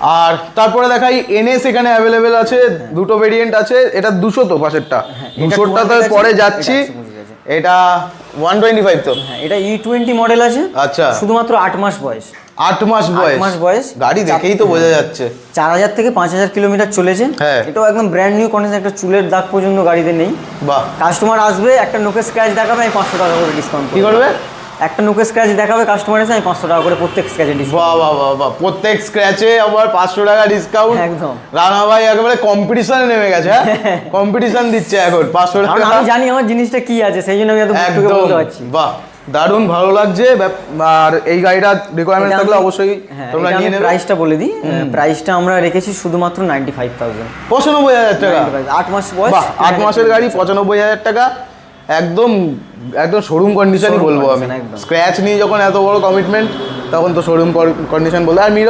আর তারপরে দেখাই এনএস এখানে অ্যাভেলেবেল আছে, দুটো ভেরিয়েন্ট আছে। এটা 200 তো পাশেরটা, 200টা তো পরে যাচ্ছি। এটা 125 তো, হ্যাঁ এটা E20 মডেল আছে। আচ্ছা, শুধুমাত্র 8 মাস বয়স। 8 মাস বয়স? 8 মাস বয়স, গাড়ি দেখেই তো বোঝা যাচ্ছে। 4000 থেকে 5000 কিলোমিটার চলেছে। হ্যাঁ, এটাও একদম ব্র্যান্ড নিউ কন্ডিশন, একটা চুলের দাগ পর্যন্ত গাড়িতে নেই। বাহ। কাস্টমার আসবে, একটা নোকে স্ক্র্যাচ দেখাবে, আমি 500 টাকা করে ডিসকাউন্ট কি করবে? একটা নোকে স্ক্র্যাচ দেখাবে কাস্টমার এসে, আমি 500 টাকা করে প্রত্যেক স্ক্র্যাচে ডিসকাউন্ট। বাহ বাহ বাহ বাহ, প্রত্যেক স্ক্র্যাচে আবার 500 টাকা ডিসকাউন্ট। একদম। রানা ভাই একেবারে কম্পিটিশনে নেমে গেছে। হ্যাঁ, কম্পিটিশন দিচ্ছে এখন 500 টাকা। আমি জানি আমার জিনিসটা কি আছে, সেই জন্য আমি এত একদম বলতে পারছি। বাহ, দারুণ ভালো লাগছে। আর এই গাড়িটা রিকোয়ারমেন্ট থাকলে অবশ্যই তোমরা নিয়ে নেবে। প্রাইসটা বলে দিই, প্রাইসটা আমরা রেখেছি শুধুমাত্র 95,000। 95,000 টাকা? 8 মাস বয়স, 8 মাসের গাড়ি 95,000 টাকা। একদম একদম শোরুম কন্ডিশনই বলবো আমি। স্ক্র্যাচ নিয়ে যখন এত বড় কমিটমেন্ট, তখন তো শোরুম কন্ডিশন বলবো। আর